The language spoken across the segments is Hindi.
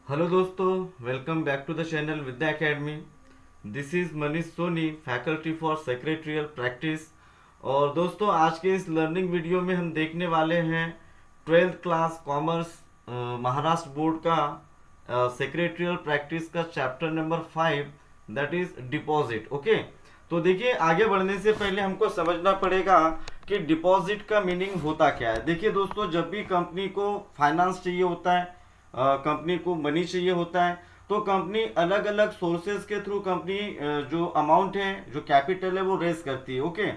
हेलो दोस्तों, welcome back to the channel Vidya academy. This is Manish Soni, faculty for secretarial practice. और दोस्तों, आज के इस लर्निंग वीडियो में हम देखने वाले हैं 12th class commerce Maharashtra board का सेक्रेटरियल प्रैक्टिस का chapter number 5, that is deposit. Okay, तो देखिए, आगे बढ़ने से पहले हमको समझना पड़ेगा कि डिपॉजिट का मीनिंग होता क्या है। देखिए दोस्तों, जब भी कंपनी को फाइनेंस चाहिए होता है, कंपनी को मनी चाहिए होता है, तो कंपनी अलग अलग सोर्सेज के थ्रू कंपनी जो अमाउंट है, जो कैपिटल है, वो रेस करती है। ओके,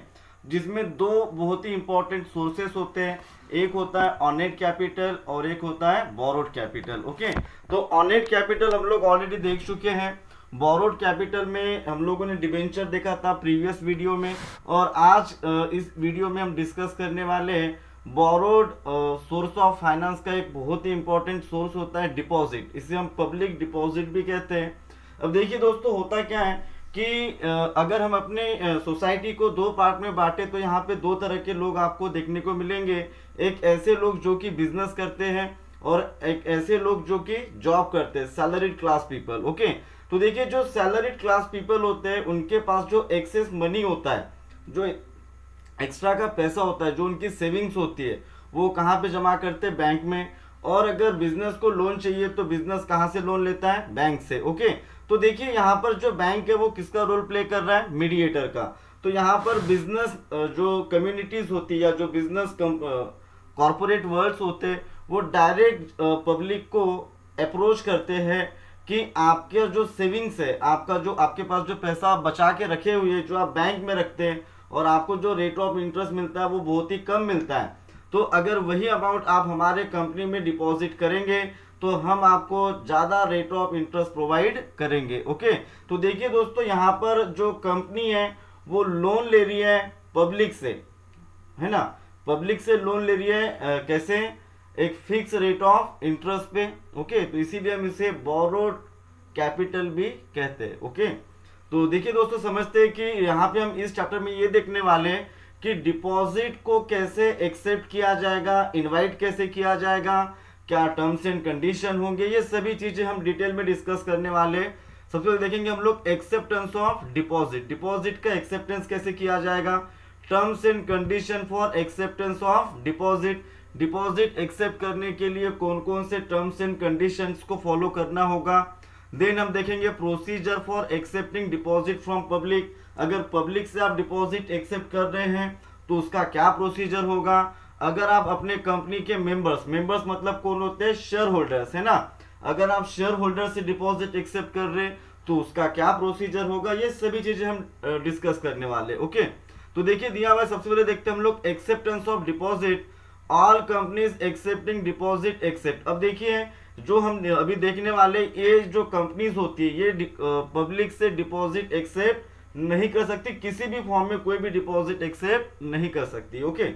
जिसमें दो बहुत ही इंपॉर्टेंट सोर्सेस होते हैं। एक होता है ऑनेट कैपिटल और एक होता है बोरोड कैपिटल। ओके, तो ऑनेट कैपिटल हम लोग ऑलरेडी देख चुके हैं। बोरोड कैपिटल में हम लोगों ने डिबेंचर देखा था प्रीवियस वीडियो में, और आज इस वीडियो में हम डिस्कस करने वाले हैं बोरोड सोर्स ऑफ फाइनेंस का एक बहुत ही इंपॉर्टेंट सोर्स होता है डिपॉजिट। इसे हम पब्लिक डिपॉजिट भी कहते हैं। अब देखिए दोस्तों, होता क्या है कि अगर हम अपने सोसाइटी को दो पार्ट में बांटे तो यहाँ पे दो तरह के लोग आपको देखने को मिलेंगे। एक ऐसे लोग जो कि बिजनेस करते हैं, और एक ऐसे लोग जो कि जॉब करते हैं, सैलरीड क्लास पीपल। ओके, तो देखिए, जो सैलरीड क्लास पीपल होते हैं उनके पास जो एक्सेस मनी होता है, जो एक्स्ट्रा का पैसा होता है, जो उनकी सेविंग्स होती है, वो कहाँ पे जमा करते हैं? बैंक में। और अगर बिजनेस को लोन चाहिए तो बिजनेस कहाँ से लोन लेता है? बैंक से। ओके, तो देखिए, यहाँ पर जो बैंक है वो किसका रोल प्ले कर रहा है? मीडिएटर का। तो यहाँ पर बिजनेस जो कम्युनिटीज होती है, या जो बिजनेस कॉरपोरेट वर्ल्ड्स होते हैं, वो डायरेक्ट पब्लिक को अप्रोच करते हैं कि आपके जो सेविंग्स है, आपका जो आपके पास जो पैसा आप बचा के रखे हुए हैं, जो आप बैंक में रखते हैं, और आपको जो रेट ऑफ इंटरेस्ट मिलता है वो बहुत ही कम मिलता है, तो अगर वही अमाउंट आप हमारे कंपनी में डिपॉजिट करेंगे तो हम आपको ज़्यादा रेट ऑफ इंटरेस्ट प्रोवाइड करेंगे। ओके, तो देखिए दोस्तों, यहाँ पर जो कंपनी है वो लोन ले रही है पब्लिक से, है ना? पब्लिक से लोन ले रही है कैसे? एक फिक्स रेट ऑफ इंटरेस्ट पे। ओके, तो इसीलिए हम इसे बोरोड कैपिटल भी कहते हैं। ओके, तो देखिए दोस्तों, समझते हैं कि यहाँ पे हम इस चैप्टर में ये देखने वाले हैं कि डिपॉजिट को कैसे एक्सेप्ट किया जाएगा, इनवाइट कैसे किया जाएगा, क्या टर्म्स एंड कंडीशन होंगे, ये सभी चीजें हम डिटेल में डिस्कस करने वाले हैं। सबसे पहले देखेंगे हम लोग एक्सेप्टेंस ऑफ डिपॉजिट। डिपॉजिट का एक्सेप्टेंस कैसे किया जाएगा, terms and condition for acceptance of deposit. Deposit accept करने के लिए कौन कौन से टर्म्स एंड कंडीशंस को फॉलो करना होगा। देन हम देखेंगे procedure for accepting deposit from public. अगर पब्लिक से आप डिपॉजिट एक्सेप्ट कर रहे हैं तो उसका क्या प्रोसीजर होगा। अगर आप अपने कंपनी के मेंबर्स, मेंबर्स मतलब कौन होते हैं? शेयर होल्डर्स, है ना? अगर आप शेयर होल्डर से डिपॉजिट एक्सेप्ट कर रहे हैं तो उसका क्या प्रोसीजर होगा, ये सभी चीजें हम डिस्कस करने वाले। ओके, तो देखिए, दिया हुआ है, सबसे पहले देखते हैं हम लोग acceptance of deposit. All companies accepting deposit accept. अब देखिए, जो हम अभी देखने वाले, ये जो कंपनीज होती है ये पब्लिक से डिपॉजिट एक्सेप्ट नहीं कर सकती, किसी भी फॉर्म में कोई भी डिपॉजिट एक्सेप्ट नहीं कर सकती। ओके,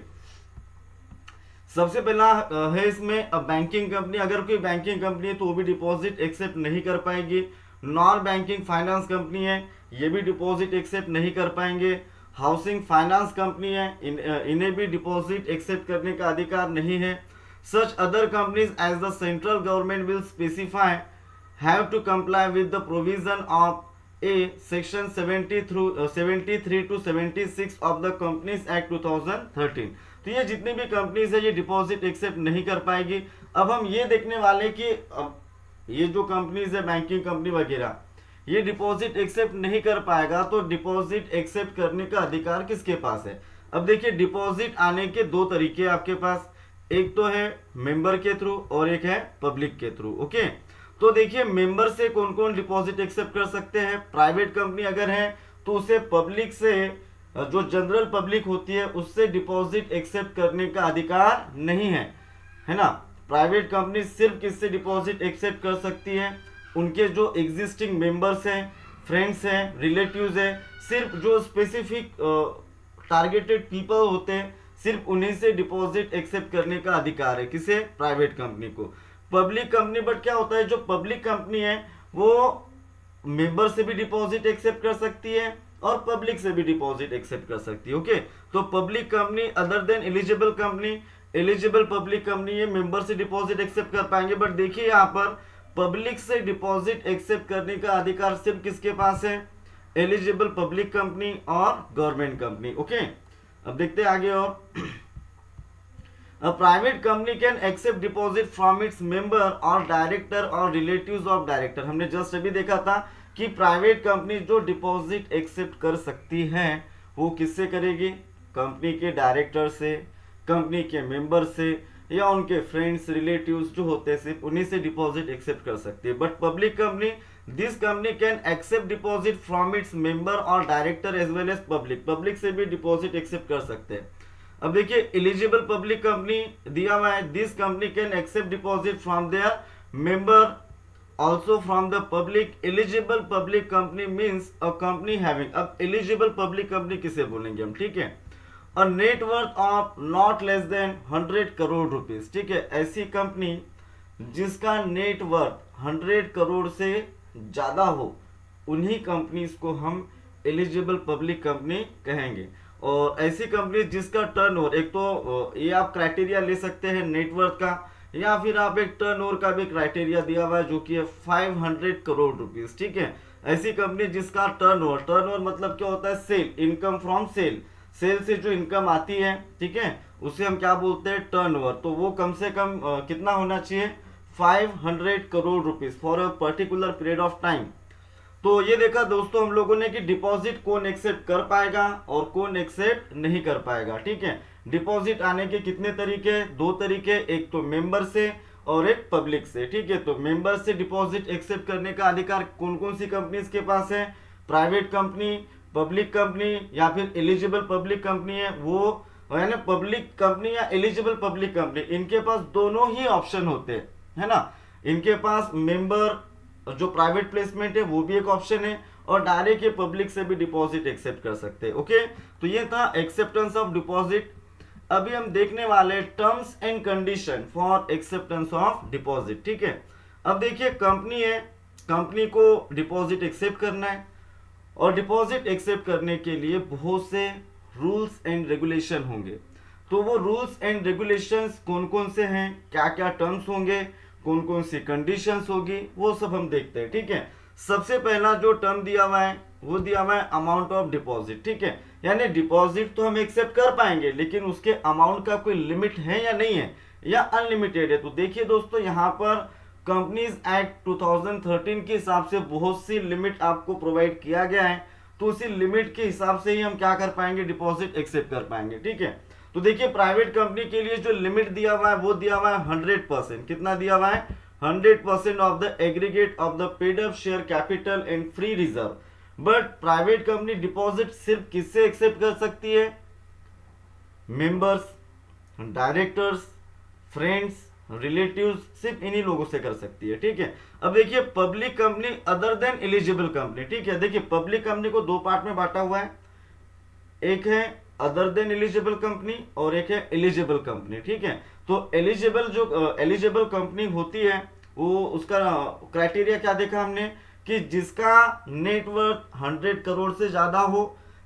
सबसे पहला है इसमें बैंकिंग कंपनी। अगर कोई बैंकिंग कंपनी है तो वो भी डिपॉजिट एक्सेप्ट नहीं कर पाएगी। नॉन बैंकिंग फाइनेंस कंपनी है, ये भी डिपॉजिट एक्सेप्ट नहीं कर पाएंगे। हाउसिंग फाइनेंस कंपनी है, इन्हें भी डिपॉजिट एक्सेप्ट करने का अधिकार नहीं है। Such other companies as the central government will specify have to comply with the provision of a section 73 to 76 of the companies act 2013। तो ये जितनी भी कंपनीज है ये डिपॉजिट एक्सेप्ट नहीं कर पाएगी। अब हम ये देखने वाले कि अब ये जो कंपनीज है, बैंकिंग कंपनी वगैरह, ये डिपॉजिट एक्सेप्ट नहीं कर पाएगा, तो डिपॉजिट एक्सेप्ट करने का अधिकार किसके पास है? अब देखिए, डिपॉजिट आने के दो तरीके आपके पास, एक तो है मेंबर के थ्रू और एक है पब्लिक के थ्रू। ओके, तो देखिए, मेंबर से कौन कौन डिपॉजिट एक्सेप्ट कर सकते हैं? प्राइवेट कंपनी अगर है तो उसे पब्लिक से, जो जनरल पब्लिक होती है, उससे डिपॉजिट एक्सेप्ट करने का अधिकार नहीं है ना? प्राइवेट कंपनी सिर्फ किससे डिपॉजिट एक्सेप्ट कर सकती है? उनके जो एग्जिस्टिंग मेंबर्स हैं, फ्रेंड्स हैं, रिलेटिव्स हैं, सिर्फ जो स्पेसिफिक टारगेटेड पीपल होते हैं, सिर्फ उन्हीं से डिपॉजिट एक्सेप्ट करने का अधिकार है। किसे? प्राइवेट कंपनी को। पब्लिक कंपनी, बट क्या होता है, जो पब्लिक कंपनी है वो मेंबर से भी डिपॉजिट एक्सेप्ट कर सकती है और पब्लिक से भी डिपॉजिट एक्सेप्ट कर सकती है। ओके, तो public company other than eligible company, eligible public company, ये मेंबर से डिपॉजिट एक्सेप्ट कर पाएंगे। बट देखिए, यहाँ पर पब्लिक से डिपॉजिट एक्सेप्ट करने का अधिकार सिर्फ किसके पास है? एलिजिबल पब्लिक कंपनी और गवर्नमेंट कंपनी। ओके, अब देखते हैं आगे। और A private company can accept deposit from its member or director or relatives of director। हमने जस्ट अभी देखा था कि प्राइवेट कंपनी जो डिपॉजिट एक्सेप्ट कर सकती है वो किससे करेगी? कंपनी के डायरेक्टर से, कंपनी के मेंबर से, या उनके फ्रेंड्स रिलेटिव्स जो होते हैं सिर्फ उन्हीं से डिपॉजिट एक्सेप्ट कर सकती है। But public company, this company can accept deposit from its member और director as well as public. Public से भी डिपॉजिट एक्सेप्ट कर सकते हैं। अब देखिए एलिजिबल पब्लिक कंपनी दिया हुआ है, this company can accept deposit from their member also from the public. Eligible public company means a company having, अब एलिजिबल पब्लिक कंपनी किसे बोलेंगे हम, ठीक है, a net worth of not less than 100 crore rupees, ठीक है, ऐसी कंपनी जिसका नेट वर्थ 100 करोड़ से ज्यादा हो, उन्हीं कंपनीज को हम एलिजिबल पब्लिक कंपनी कहेंगे। और ऐसी कंपनी जिसका टर्नओवर, एक तो ये आप क्राइटेरिया ले सकते हैं नेटवर्थ का, या फिर आप एक टर्नओवर का भी क्राइटेरिया दिया हुआ है जो कि है 500 करोड़ रुपीस, ठीक है। ऐसी कंपनी जिसका टर्नओवर मतलब क्या होता है? Sale, income from sale, sale से जो इनकम आती है, ठीक है, उसे हम क्या बोलते हैं? टर्नओवर। तो वो कम से कम कितना होना चाहिए? 500 crore rupees for a particular period of time. तो ये देखा दोस्तों हम लोगों ने कि डिपॉजिट कौन एक्सेप्ट कर पाएगा और कौन एक्सेप्ट नहीं कर पाएगा, ठीक है। डिपॉजिट आने के कितने तरीके? 2 तरीके, एक तो मेंबर से और एक पब्लिक से, ठीक है। तो मेंबर से डिपॉजिट एक्सेप्ट करने का अधिकार कौन कौन सी कंपनीज के पास है? प्राइवेट कंपनी, पब्लिक कंपनी या फिर एलिजिबल पब्लिक कंपनी है, वो है ना, पब्लिक कंपनी या एलिजिबल पब्लिक कंपनी, इनके पास दोनों ही ऑप्शन होते हैं, है ना। इनके पास मेंबर जो प्राइवेट प्लेसमेंट है वो भी एक ऑप्शन है, और डायरेक्ट ये पब्लिक से भी डिपॉजिट एक्सेप्ट कर सकते हैं। ओके, तो ये था एक्सेप्टेंस ऑफ डिपॉजिट। अभी हम देखने वाले terms and condition for acceptance of deposit, ठीक है। अब देखिए कंपनी है, कंपनी को डिपॉजिट एक्सेप्ट करना है, और डिपॉजिट एक्सेप्ट करने के लिए बहुत से रूल्स एंड रेगुलेशन होंगे। तो वो रूल्स एंड रेगुलेशंस कौन कौन से हैं, क्या क्या टर्म्स होंगे, कौन कौन सी कंडीशंस होगी, वो सब हम देखते हैं, ठीक है। सबसे पहला जो टर्म दिया हुआ है वो दिया हुआ है अमाउंट ऑफ डिपॉजिट, ठीक है। यानी डिपॉजिट तो हम एक्सेप्ट कर पाएंगे, लेकिन उसके अमाउंट का कोई लिमिट है या नहीं है, या अनलिमिटेड है। तो देखिए दोस्तों यहाँ पर कंपनीज एक्ट 2013 के हिसाब से बहुत सी लिमिट आपको प्रोवाइड किया गया है, तो उसी लिमिट के हिसाब से ही हम क्या कर पाएंगे? डिपॉजिट एक्सेप्ट कर पाएंगे, ठीक है। तो देखिए प्राइवेट कंपनी के लिए जो लिमिट दिया हुआ है वो दिया हुआ है 100%। कितना दिया हुआ है? 100% of the aggregate of the paid up share capital and free reserve. But private company deposit सिर्फ किससे एक्सेप्ट कर सकती है? मेंबर्स, डायरेक्टर्स, फ्रेंड्स, रिलेटिव्स, सिर्फ इन्हीं लोगों से कर सकती है, ठीक है। अब देखिए public company other than eligible company, ठीक है। देखिए पब्लिक कंपनी को 2 पार्ट में बांटा हुआ है, एक है अदर देन एलिजिबल कंपनी और एक है एलिजिबल कंपनी, ठीक है। तो एलिजिबल जो एलिजिबल कंपनी होती है वो उसका क्राइटेरिया क्या देखा हमने कि जिसका नेटवर्थ 100 करोड़ से ज्यादा हो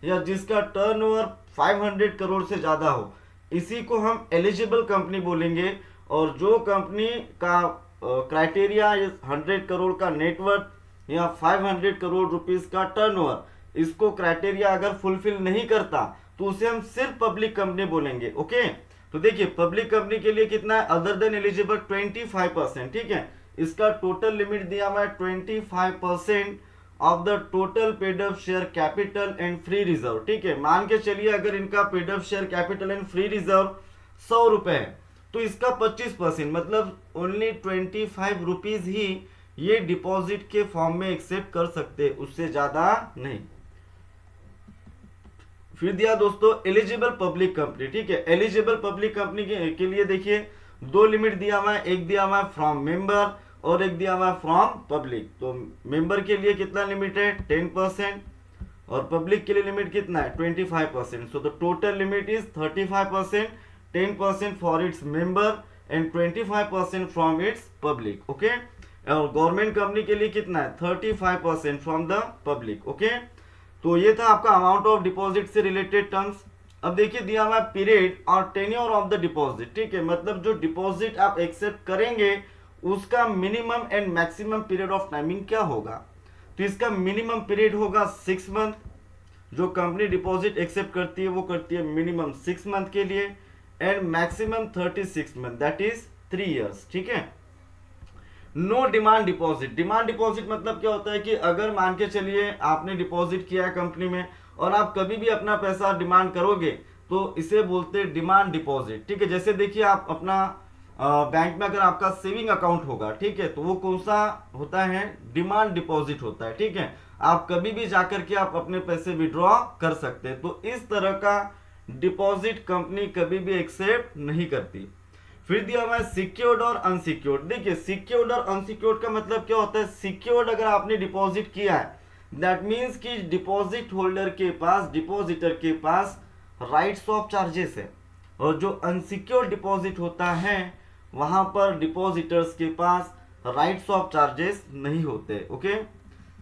या जिसका टर्नओवर 500 करोड़ से ज्यादा हो, इसी को हम एलिजिबल कंपनी बोलेंगे। और जो कंपनी का क्राइटेरिया 100 करोड़ का नेटवर्थ या 500 करोड़ रुपीस का टर्नओवर, इसको क्राइटेरिया अगर फुलफिल नहीं करता तो उसे हम सिर्फ पब्लिक कंपनी बोलेंगे। ओके, तो देखिए पब्लिक कंपनी के लिए कितना है? अदर देन एलिजिबल 25%, ठीक है। इसका टोटल लिमिट दिया हुआ है 25% of the total paid up share capital and free reserve, ठीक है। मान के चलिए अगर इनका paid up share capital and free reserve 100 रुपए है, तो इसका 25% मतलब ओनली 25 रुपीज ही ये डिपॉजिट के फॉर्म में एक्सेप्ट कर सकते, उससे ज्यादा नहीं। फिर दिया दोस्तों एलिजिबल पब्लिक कंपनी, ठीक है। एलिजिबल पब्लिक कंपनी के लिए देखिए 2 लिमिट दिया हुआ है, एक दिया हुआ है फ्रॉम मेंबर और एक दिया हुआ है फ्रॉम पब्लिक। तो मेंबर के लिए कितना लिमिट है? 10%, और पब्लिक के लिए लिमिट कितना है? 25%। So the total limit is 35%, 10% for its member and 25% from its public. Okay, और गवर्नमेंट कंपनी के लिए कितना है? 35% फ्रॉम द पब्लिक। ओके, तो ये था आपका अमाउंट ऑफ डिपॉजिट से रिलेटेड टर्म्स। अब देखिए दिया हुआ है पीरियड और टेन्योर ऑफ द डिपॉजिट, ठीक है। मतलब जो डिपॉजिट आप एक्सेप्ट करेंगे उसका minimum and maximum period of timing क्या होगा। तो इसका मिनिमम पीरियड होगा 6 मंथ, जो कंपनी डिपॉजिट एक्सेप्ट करती है वो करती है मिनिमम 6 मंथ के लिए, and maximum 36 month, that is 3 years. ठीक है। No demand deposit. Demand deposit मतलब क्या होता है कि अगर मान के चलिए आपने डिपॉजिट किया है कंपनी में और आप कभी भी अपना पैसा डिमांड करोगे तो इसे बोलते हैं डिमांड डिपॉजिट। ठीक है। जैसे देखिए आप अपना बैंक में अगर आपका सेविंग अकाउंट होगा, ठीक है, तो वो कौन सा होता है, डिमांड डिपॉजिट होता है। ठीक है। आप कभी भी जाकर के आप अपने पैसे विड्रॉ कर सकते हैं। तो इस तरह का डिपॉजिट कंपनी कभी भी एक्सेप्ट नहीं करती। फिर दिया हुआ है सिक्योर्ड और अनसिक्योर्ड। देखिए सिक्योर्ड और अनसिक्योर्ड का मतलब क्या होता है। सिक्योर्ड अगर आपने डिपॉजिट किया है, दैट मीन्स कि डिपॉजिट होल्डर के पास, डिपॉजिटर के पास राइट्स ऑफ चार्जेस है, और जो अनसिक्योर्ड डिपॉजिट होता है वहां पर डिपॉजिटर्स के पास राइट्स ऑफ चार्जेस नहीं होते। ओके।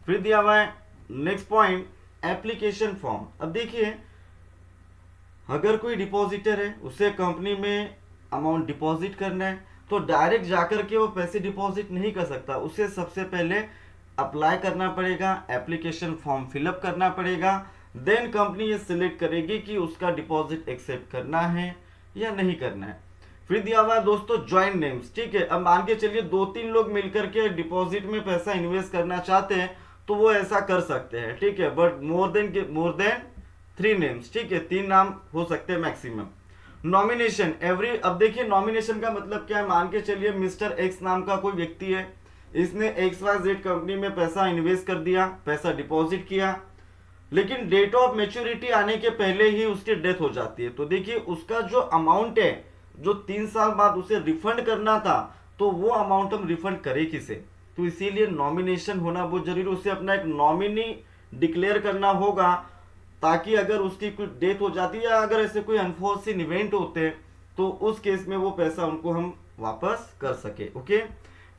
फिर दिया हुआ है नेक्स्ट पॉइंट, एप्लीकेशन फॉर्म। अब देखिए अगर कोई डिपॉजिटर है उसे कंपनी में अमाउंट डिपॉजिट करना है तो डायरेक्ट जाकर के वो पैसे डिपॉजिट नहीं कर सकता, उसे सबसे पहले अप्लाई करना पड़ेगा, एप्लीकेशन फॉर्म फिलअप करना पड़ेगा, देन कंपनी ये सिलेक्ट करेगी कि उसका डिपॉजिट एक्सेप्ट करना है या नहीं करना है। फिर दिया हुआ है दोस्तों ज्वाइंट नेम्स। ठीक है। अब मान के चलिए 2-3 लोग मिलकर के डिपॉजिट में पैसा इन्वेस्ट करना चाहते हैं तो वो ऐसा कर सकते हैं। ठीक है। But more than 3 names. ठीक है। 3 नाम हो सकते हैं मैक्सिमम। Nomination every. अब देखिए नॉमिनेशन का मतलब क्या है। मान के चलिए मिस्टर एक्स नाम का कोई व्यक्ति है, इसने XYZ कंपनी में पैसा इन्वेस्ट कर दिया, पैसा डिपॉजिट किया, लेकिन डेट ऑफ मैच्योरिटी आने के पहले ही उसकी डेथ हो जाती है। तो देखिए उसका जो अमाउंट है, जो 3 साल बाद उसे रिफंड करना था, तो वो अमाउंट हम रिफंड करें किसे। तो इसीलिए नॉमिनेशन होना बहुत जरूरी। उसे अपना एक नॉमिनी डिक्लेयर करना होगा, ताकि अगर उसकी कुछ डेथ हो जाती है या अगर ऐसे कोई अनफॉर्चुनेट इवेंट होते हैं तो उस केस में वो पैसा उनको हम वापस कर सके। ओके।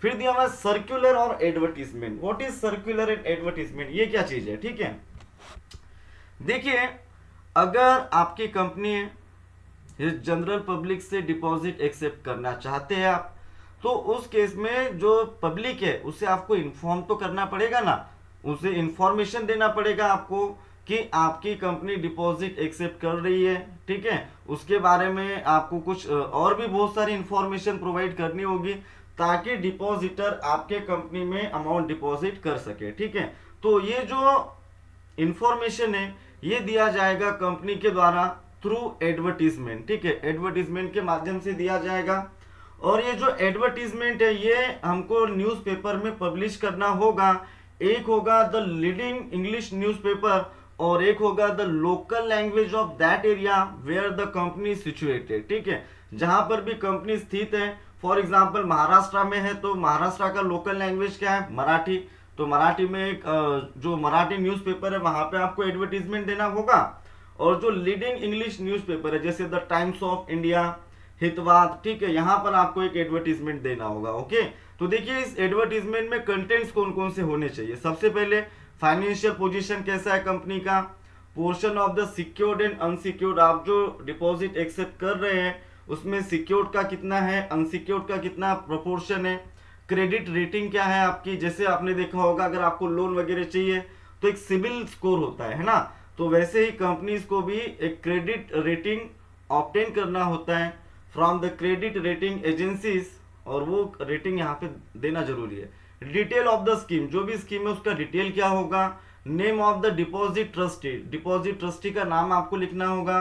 फिर दिया हुआ सर्कुलर और advertisement. What is circular and advertisement, ये क्या चीज है। ठीक है। देखिए अगर आपकी कंपनी है, जनरल पब्लिक से डिपॉजिट एक्सेप्ट करना चाहते हैं आप, तो उस केस में जो पब्लिक है उसे आपको इन्फॉर्म तो करना पड़ेगा ना, उसे इंफॉर्मेशन देना पड़ेगा आपको कि आपकी कंपनी डिपॉजिट एक्सेप्ट कर रही है। ठीक है। उसके बारे में आपको कुछ और भी बहुत सारी इंफॉर्मेशन प्रोवाइड करनी होगी ताकि डिपॉजिटर आपके कंपनी में अमाउंट डिपॉजिट कर सके। ठीक है। तो ये जो इंफॉर्मेशन है ये दिया जाएगा कंपनी के द्वारा थ्रू एडवर्टीजमेंट। ठीक है। एडवर्टीजमेंट के माध्यम से दिया जाएगा। और ये जो एडवर्टीजमेंट है ये हमको न्यूज़पेपर में पब्लिश करना होगा। एक होगा द लीडिंग इंग्लिश न्यूज़पेपर और एक होगा the local language of that area where the company situated. ठीक है। जहां पर भी कंपनी स्थित है, फॉर एग्जांपल महाराष्ट्र में है तो महाराष्ट्र का लोकल लैंग्वेज क्या है, मराठी। तो मराठी में एक जो मराठी न्यूज़पेपर है वहां पे आपको एडवर्टीजमेंट देना होगा। और जो लीडिंग इंग्लिश न्यूज़पेपर है जैसे the times of India, Hitavada, ठीक है, यहाँ पर आपको एक एडवर्टीजमेंट देना होगा। ओके। तो देखिए इस एडवर्टीजमेंट में कंटेंट्स कौन कौन से होने चाहिए। सबसे पहले फाइनेंशियल पोजीशन कैसा है कंपनी का, portion of the secured and unsecured, आप जो डिपॉजिट एक्सेप्ट कर रहे हैं उसमें सिक्योर्ड का कितना है, अनसिक्योर्ड का कितना प्रोपोर्शन है, क्रेडिट रेटिंग क्या है आपकी। जैसे आपने देखा होगा अगर आपको लोन वगैरह चाहिए तो एक सिबिल स्कोर होता है ना, तो वैसे ही कंपनीज को भी एक क्रेडिट रेटिंग ऑब्टेन करना होता है from the credit rating agencies, और वो रेटिंग यहाँ पे देना जरूरी है। डिटेल ऑफ द स्कीम, जो भी स्कीम है उसका डिटेल क्या होगा। Name of the deposit trustee, deposit trustee का नाम आपको लिखना होगा।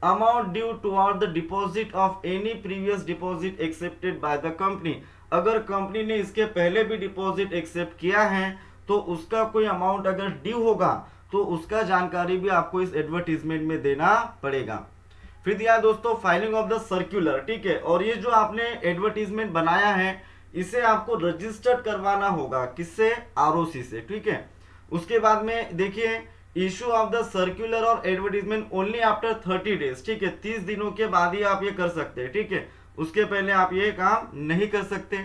Amount due toward the deposit of any previous deposit accepted by the company, अगर कंपनी ने इसके पहले भी डिपॉजिट एक्सेप्ट किया है तो उसका कोई अमाउंट अगर ड्यू होगा तो उसका जानकारी भी आपको इस एडवर्टीजमेंट में देना पड़ेगा। फिर दिया दोस्तों फाइलिंग ऑफ द सर्कुलर। ठीक है। और ये जो आपने एडवर्टीजमेंट बनाया है इसे आपको रजिस्टर्ड करवाना होगा, किससे, ROC से। ठीक है। उसके बाद में देखिए इशू ऑफ द सर्कुलर और एडवर्टीजमेंट ओनली आफ्टर 30 डेज। ठीक है। 30 दिनों के बाद ही आप ये कर सकते हैं। ठीक है। उसके पहले आप ये काम नहीं कर सकते।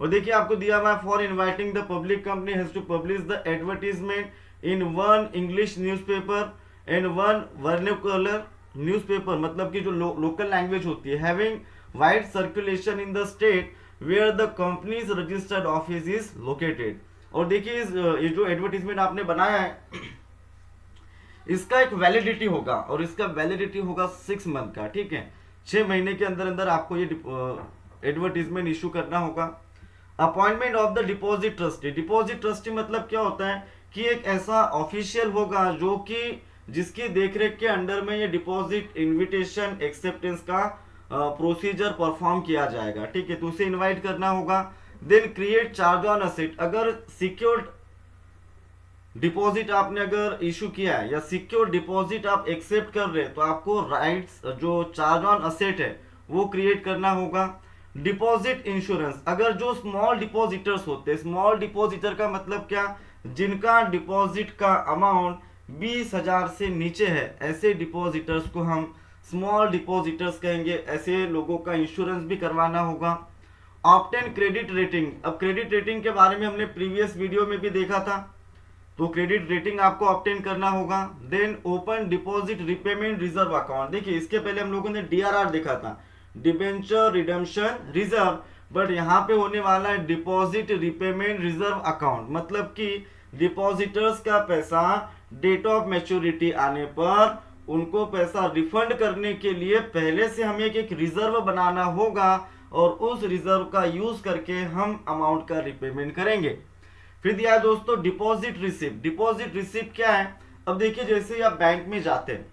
और देखिए आपको दिया हुआ है for inviting the public company has to publish the advertisement in 1 English newspaper and 1 vernacular newspaper, मतलब कि जो लोकल लैंग्वेज होती है, having wide circulation in the state where the company's registered office is located. और देखिए ये जो एडवर्टीजमेंट आपने बनाया है इसका एक वैलिडिटी होगा, और इसका वैलिडिटी होगा 6 मंथ का, ठीक है। 6 महीने के अंदर अंदर आपको ये एडवर्टीजमेंट इशू करना होगा। Appointment of the deposit trustee. Deposit trustee मतलब क्या होता है कि एक ऐसा ऑफिशियल होगा जो कि जिसकी देखरेख के अंडर में ये डिपॉजिट इनविटेशन एक्सेप्टेंस का प्रोसीजर परफॉर्म किया जाएगा, ठीक है। तो उसे इनवाइट करना होगा। Then create charge on asset. अगर सिक्योर्ड डिपॉजिट आपने अगर इशू किया है या सिक्योर डिपॉजिट आप एक्सेप्ट कर रहे हैं तो आपको राइट्स जो चार्ज ऑन असेट है वो क्रिएट करना होगा। Deposit insurance. अगर जो स्मॉल डिपॉजिटर्स होते हैं, स्मॉल डिपॉजिटर का मतलब क्या, जिनका डिपॉजिट का अमाउंट 20,000 से नीचे है, ऐसे डिपॉजिटर्स को हम स्मॉल डिपॉजिटर्स कहेंगे। ऐसे लोगों का इंश्योरेंस भी करवाना होगा। Obtain credit rating. अब क्रेडिट रेटिंग के बारे में हमने प्रीवियस वीडियो में भी देखा था, तो क्रेडिट रेटिंग आपको ऑब्टेन करना होगा। Then open deposit repayment reserve account. देखिए इसके पहले हम लोगों ने डीआरआर देखा था, डिबेंचर रिडेम्पशन रिजर्व, बट यहाँ पे होने वाला है डिपॉजिट रिपेमेंट रिजर्व अकाउंट। मतलब कि डिपॉजिटर्स का पैसा डेट ऑफ मैच्योरिटी आने पर उनको पैसा रिफंड करने के लिए पहले से हमें एक रिजर्व बनाना होगा, और उस रिजर्व का यूज करके हम अमाउंट का रिपेमेंट करेंगे। फिर दिया है दोस्तों डिपॉजिट रिसिप्ट। डिपॉजिट रिसिप्ट क्या है, अब देखिए जैसे ही आप बैंक में जाते हैं,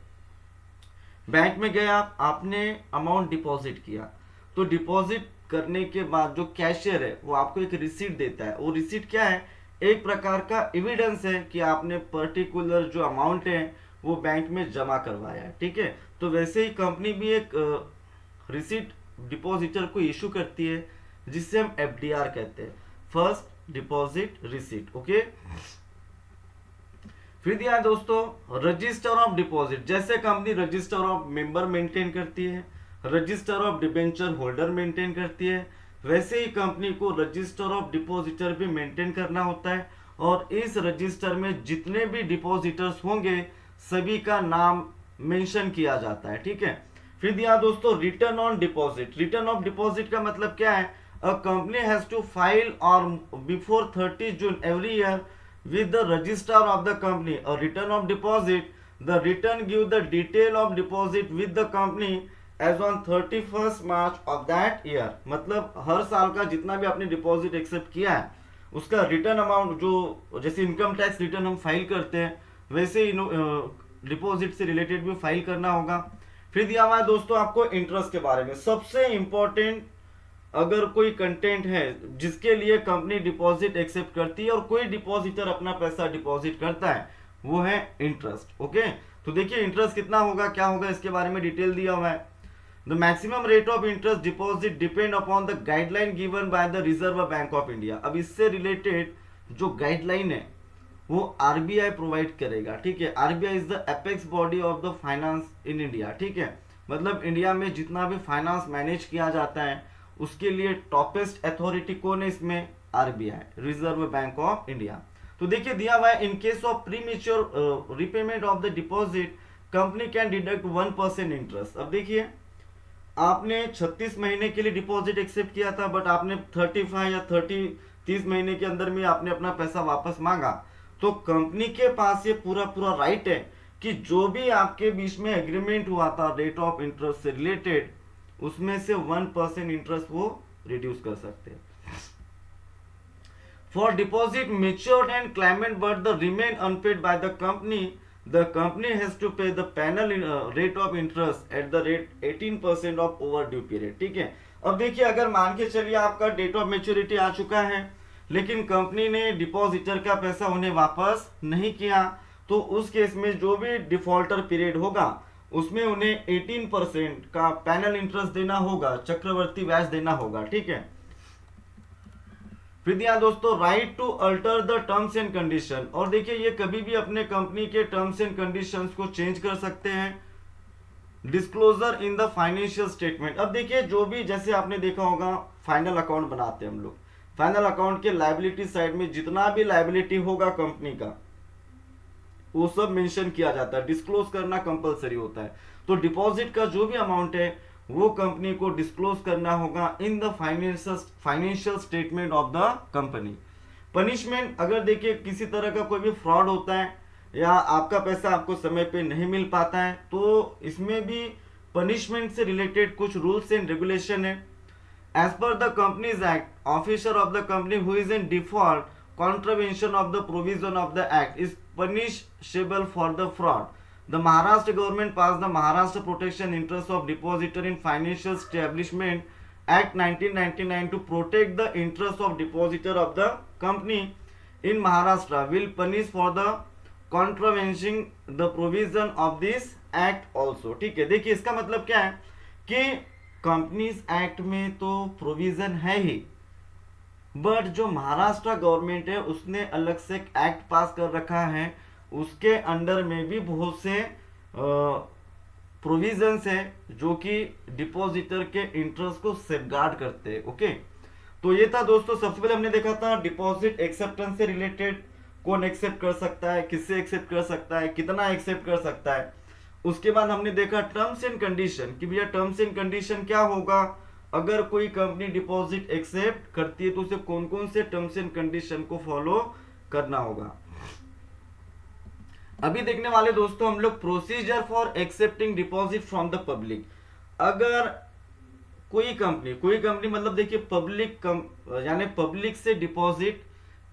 बैंक में गए आप, आपने अमाउंट डिपॉजिट किया, तो डिपॉजिट करने के बाद जो कैशियर है वो आपको एक रिसीट देता है। वो रिसीट क्या है, एक प्रकार का एविडेंस है कि आपने पर्टिकुलर जो अमाउंट है वो बैंक में जमा करवाया है, ठीक है। तो वैसे ही कंपनी भी एक रिसीट डिपॉजिटर को इशू करती है, जिससे हम एफडीआर कहते हैं, फर्स्ट डिपॉजिट रिसीट, ओके। फिर दिया दोस्तों रजिस्टर ऑफ डिपॉजिट। जैसे company register of member maintain करती है, register of debenture holder maintain करती है, वैसे ही कंपनी को रजिस्टर ऑफ डिपॉजिटर भी मेंटेन करना होता है। और इस रजिस्टर में जितने भी डिपॉजिटर्स होंगे सभी का नाम मेंशन किया जाता है, ठीक है। फिर दिया दोस्तों return on deposit. Return of deposit का मतलब क्या है, a company has to file और before 30 June every year with the register of the company a return of deposit. The return give the detail of deposit with the company as on 31st March of that year. मतलब हर साल का जितना भी आपने डिपॉजिट एक्सेप्ट किया है उसका रिटर्न अमाउंट, जो जैसे इनकम टैक्स रिटर्न हम फाइल करते हैं वैसे ही डिपॉजिट से रिलेटेड भी फाइल करना होगा। फिर दिया हुआ है दोस्तों आपको इंटरेस्ट के बारे में। सबसे इंपॉर्टेंट अगर कोई कंटेंट है जिसके लिए कंपनी डिपॉजिट एक्सेप्ट करती है और कोई डिपॉजिटर अपना पैसा डिपॉजिट करता है, वो है इंटरेस्ट, ओके। तो देखिए इंटरेस्ट कितना होगा, क्या होगा, इसके बारे में डिटेल दिया हुआ है। The maximum rate of interest deposit depend upon the guideline given by the reserve bank of India. अब इससे रिलेटेड जो गाइडलाइन है वो आरबीआई प्रोवाइड करेगा, ठीक है। RBI is the apex body of the finance in India, ठीक है। मतलब इंडिया में जितना भी फाइनेंस मैनेज किया जाता है उसके लिए टॉपेस्ट अथॉरिटी कौन है इसमें, RBI, reserve bank of India. तो देखिए दिया हुआ है in case of premature repayment of the deposit company can deduct 1% interest. अब देखिए आपने 36 महीने के लिए डिपॉजिट एक्सेप्ट किया था, बट आपने 35 या 30 महीने के अंदर में आपने अपना पैसा वापस मांगा, तो कंपनी के पास ये पूरा राइट है कि जो भी आपके बीच में एग्रीमेंट हुआ था रेट ऑफ इंटरेस्ट से रिलेटेड, उसमें से 1% इंटरेस्ट वो रिड्यूस कर सकते हैं। For deposit matured and claimant but the remain unpaid by the company has to pay the penal rate of interest at the rate 18% of overdue period, ठीक है। अब देखिए अगर मान के चलिए आपका डेट ऑफ मेच्योरिटी आ चुका है लेकिन कंपनी ने डिपॉजिटर का पैसा उन्हें वापस नहीं किया, तो उस केस में जो भी डिफॉल्टर पीरियड होगा उसमें उन्हें 18% का पैनल इंटरेस्ट देना होगा, चक्रवर्ती ब्याज देना होगा, ठीक है। फिर दिया दोस्तों right to alter the terms and condition. और देखिए ये कभी भी अपने कंपनी के टर्म्स एंड कंडीशंस को चेंज कर सकते हैं। Disclosure in the financial statement. अब देखिए जो भी, जैसे आपने देखा होगा फाइनल अकाउंट बनाते हैं हम लोग, फाइनल अकाउंट के लायबिलिटी साइड में जितना भी लायबिलिटी होगा कंपनी का वो सब मेंशन किया जाता है, डिस्क्लोज करना कंपलसरी होता है। तो डिपॉजिट का जो भी अमाउंट है वो कंपनी को डिस्क्लोज करना होगा इन the financial statement of the company. Punishment, अगर देखिए किसी तरह का कोई भी फ्रॉड होता है या आपका पैसा आपको समय पे नहीं मिल पाता है, तो इसमें भी पनिशमेंट से रिलेटेड कुछ रूल्स एंड रेगुलेशन है। As per the companies act, officer of the company who is in default contravention of the provision of the act is punishable for the fraud. The Maharashtra government passed the Maharashtra Protection Interest of Depositor in Financial Establishment Act 1999 to protect the interest of depositor of the company in Maharashtra will punish for the contravening the provision of this act also। ठीक है, देखिए इसका मतलब क्या है कि कंपनीज एक्ट में तो प्रोविजन है ही, बट जो महाराष्ट्र गवर्नमेंट है उसने अलग से एक्ट पास कर रखा है, उसके अंडर में भी बहुत से प्रोविजंस है जो कि डिपॉजिटर के इंटरेस्ट को सेफगार्ड करते हैं। ओके, तो ये था दोस्तों, सबसे पहले हमने देखा था डिपॉजिट एक्सेप्टेंस से रिलेटेड, कौन एक्सेप्ट कर सकता है, किससे एक्सेप्ट कर सकता है, कितना एक्सेप्ट कर सकता है। उसके बाद हमने देखा टर्म्स एंड कंडीशन कि भैया टर्म्स एंड कंडीशन क्या होगा, अगर कोई कंपनी डिपॉजिट एक्सेप्ट करती है तो उसे कौन कौन से टर्म्स एंड कंडीशन को फॉलो करना होगा। अभी देखने वाले दोस्तों हम लोग procedure for accepting deposit from the public. अगर कोई कंपनी मतलब देखिए पब्लिक यानी पब्लिक से डिपॉजिट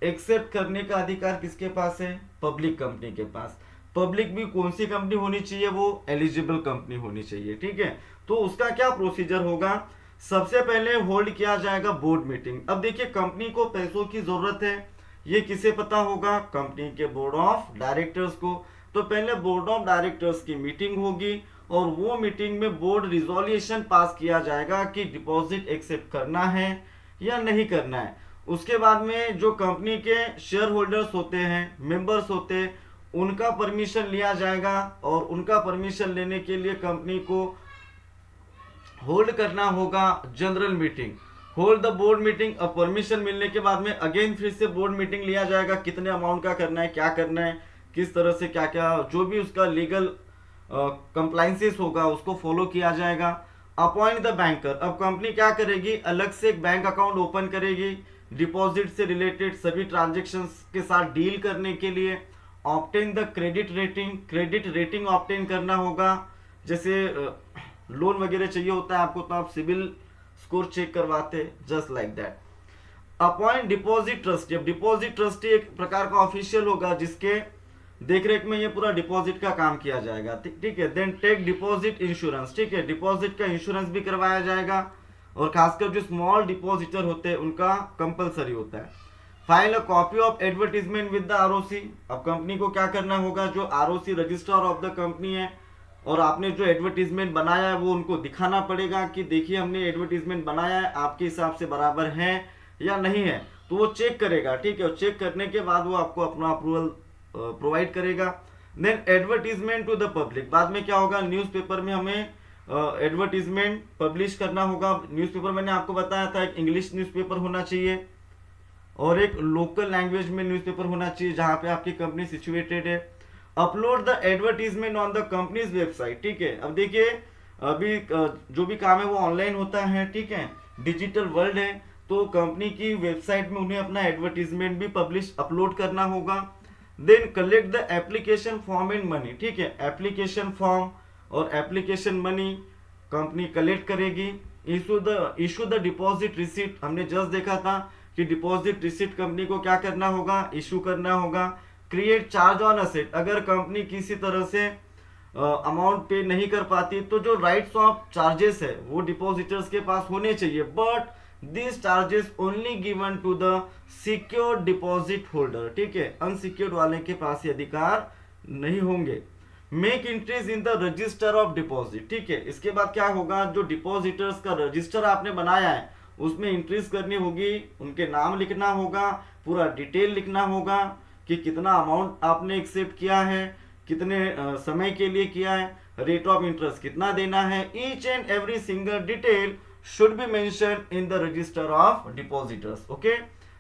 एक्सेप्ट करने का अधिकार किसके पास है, पब्लिक कंपनी के पास। पब्लिक भी कौन सी कंपनी होनी चाहिए, वो एलिजिबल कंपनी होनी चाहिए। ठीक है, तो उसका क्या प्रोसीजर होगा, सबसे पहले होल्ड किया जाएगा बोर्ड मीटिंग। अब देखिए कंपनी को पैसों की जरूरत है, ये किसे पता होगा, कंपनी के बोर्ड ऑफ डायरेक्टर्स को। तो पहले बोर्ड ऑफ डायरेक्टर्स की मीटिंग होगी और वो मीटिंग में बोर्ड रिजोल्यूशन पास किया जाएगा कि डिपॉजिट एक्सेप्ट करना है या नहीं करना है। उसके बाद में जो कंपनी के शेयर होल्डर्स होते हैं, मेंबर्स होते हैं, उनका परमिशन लिया जाएगा और उनका परमिशन लेने के लिए कंपनी को होल्ड करना होगा general meeting, hold the board meeting. अब परमिशन मिलने के बाद में अगेन फिर से बोर्ड मीटिंग लिया जाएगा, कितने अमाउंट का करना है, क्या करना है, किस तरह से क्या क्या जो भी उसका लीगल कंप्लाइंसेस होगा उसको फॉलो किया जाएगा। अपॉइंट द बैंकर, अब कंपनी क्या करेगी, अलग से एक बैंक अकाउंट ओपन करेगी डिपॉजिट से रिलेटेड सभी ट्रांजेक्शन्स के साथ डील करने के लिए। Obtain the credit rating obtain करना होगा, जैसे लोन वगैरह चाहिए होता है आपको तो आप सिविल स्कोर चेक करवाते, just like that. Appoint deposit trustee, अब डिपॉजिट ट्रस्टी एक प्रकार का ऑफिशियल होगा जिसके देखरेख में ये पूरा डिपॉजिट का काम किया जाएगा। ठीक है, देन टेक डिपॉजिट इंश्योरेंस, ठीक है, डिपॉजिट का इंश्योरेंस भी करवाया जाएगा और खासकर जो स्मॉल डिपॉजिटर होते हैं उनका कंपलसरी होता है। File a copy of advertisement with the ROC, अब कंपनी को क्या करना होगा, जो ROC registrar of the company है और आपने जो एडवर्टीजमेंट बनाया है वो उनको दिखाना पड़ेगा कि देखिए हमने एडवर्टीजमेंट बनाया है, आपके हिसाब से बराबर है या नहीं है, तो वो चेक करेगा। ठीक है, चेक करने के बाद वो आपको अपना अप्रूवल प्रोवाइड करेगा। Then advertisement to the public, बाद में क्या होगा, न्यूज़पेपर में हमें एडवर्टीजमेंट पब्लिश करना होगा। न्यूज़पेपर मैंने आपको बताया था एक इंग्लिश न्यूज़पेपर होना चाहिए और एक लोकल लैंग्वेज में न्यूज़पेपर होना चाहिए जहां पे आपकी कंपनी सिचुएटेड है। Upload the advertisement on the companies website, ठीक है। अब देखिए अभी जो भी काम है वो ऑनलाइन होता है, ठीक है, डिजिटल वर्ल्ड है, तो कंपनी की वेबसाइट में उन्हें अपना एडवर्टीजमेंट भी पब्लिश अपलोड करना होगा। Then collect the application form and money, ठीक है, एप्लीकेशन फॉर्म और एप्लीकेशन मनी कंपनी कलेक्ट करेगी। इशू द डिपॉजिट रिसीट, हमने जस्ट देखा था कि डिपॉजिट रिसीट कंपनी को क्या करना होगा, इशू करना होगा। क्रिएट चार्ज ऑन असेट, अगर कंपनी किसी तरह से अमाउंट पे नहीं कर पाती तो जो राइट्स ऑफ चार्जेस है वो डिपॉजिटर्स के पास होने चाहिए, but this charges only given to the secured deposit holder, ठीक है, अनसिक्योर्ड वाले के पास ये अधिकार नहीं होंगे। Make entries in the register of deposit, ठीक है, इसके बाद क्या होगा, जो डिपॉजिटर्स का रजिस्टर आपने बनाया है उसमें एंट्रीज करनी होगी, उनके नाम लिखना होगा, पूरा डिटेल लिखना होगा कि कितना अमाउंट आपने एक्सेप्ट किया है, कितने समय के लिए किया है, रेट ऑफ इंटरेस्ट कितना देना है, each and every single detail should be mention in the register of depositors, okay.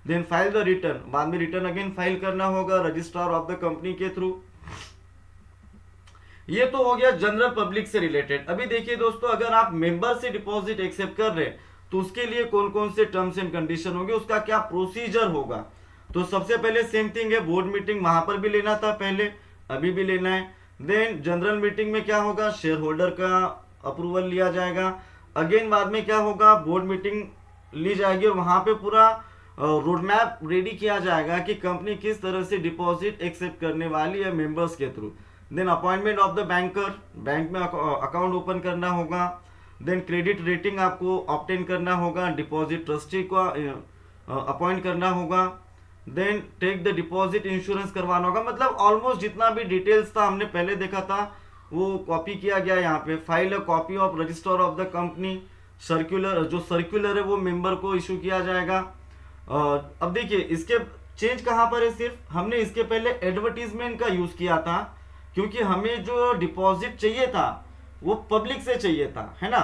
Then file the return, बाद में रिटर्न अगेन फाइल करना होगा रजिस्ट्रार ऑफ द कंपनी के थ्रू। ये तो हो गया जनरल पब्लिक से रिलेटेड। अभी देखिए दोस्तों, अगर आप मेंबर से डिपॉजिट एक्सेप्ट कर रहे हैं तो उसके लिए कौन कौन से टर्म्स एंड कंडीशन होंगे, उसका क्या प्रोसीजर होगा। तो सबसे पहले सेम थिंग है, बोर्ड मीटिंग वहां पर भी लेना था पहले, अभी भी लेना है। देन जनरल मीटिंग में क्या होगा, शेयर होल्डर का अप्रूवल लिया जाएगा। अगेन बाद में क्या होगा, बोर्ड मीटिंग ली जाएगी और वहां पे पूरा रोड मैप रेडी किया जाएगा कि कंपनी किस तरह से डिपॉजिट एक्सेप्ट करने वाली है मेंबर्स के थ्रू। Then appointment of the banker, bank में अकाउंट ओपन करना होगा। देन क्रेडिट रेटिंग आपको ऑब्टेन करना होगा, डिपॉजिट ट्रस्टी को अपॉइंट करना होगा। Then take the deposit insurance करवाना होगा। मतलब ऑलमोस्ट जितना भी डिटेल्स था हमने पहले देखा था वो कॉपी किया गया यहाँ पे। File a copy of register of the company, circular, जो सर्कुलर है वो मेंबर को इशू किया जाएगा। अब देखिए इसके चेंज कहाँ पर है, सिर्फ हमने इसके पहले एडवर्टीजमेंट का यूज किया था क्योंकि हमें जो डिपॉजिट चाहिए था वो पब्लिक से चाहिए था, है ना।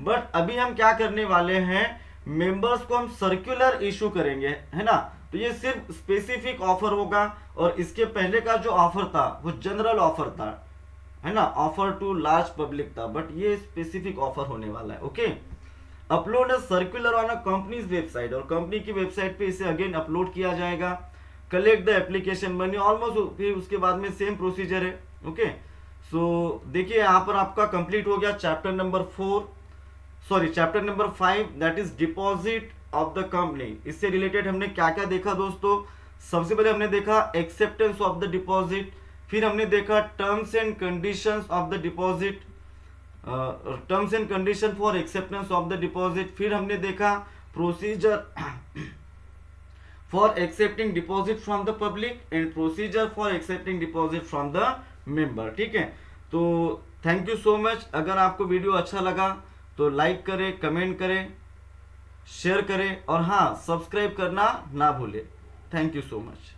बट अभी हम क्या करने वाले हैं, मेंबर्स को हम सर्कुलर इशू करेंगे, है ना। तो ये सिर्फ स्पेसिफिक ऑफर होगा और इसके पहले का जो ऑफर था वो जनरल ऑफर था, है ना, ऑफर टू लार्ज पब्लिक था। बट ये स्पेसिफिक ऑफर होने वाला है। Okay, upload a circular on a companies website, और कंपनी की वेबसाइट पे इसे अगेन अपलोड किया जाएगा। Collect the application money, almost फिर उसके बाद में सेम प्रोसीजर है। ओके, सो देखिए यहाँ पर आपका कंप्लीट हो गया chapter number 5, that is deposit of the company. इससे रिलेटेड हमने क्या क्या देखा दोस्तों, सबसे पहले हमने देखा एक्सेप्टेंस ऑफ द डिपॉजिट, फिर हमने देखा terms and conditions of the deposit, terms and condition for acceptance of the deposit, फिर हमने देखा procedure for accepting deposit from the public and procedure for accepting deposit from the member. ठीक है, तो थैंक यू सो मच। अगर आपको वीडियो अच्छा लगा तो लाइक करें, कमेंट करें, शेयर करें और हाँ, सब्सक्राइब करना ना भूलें। Thank you so much.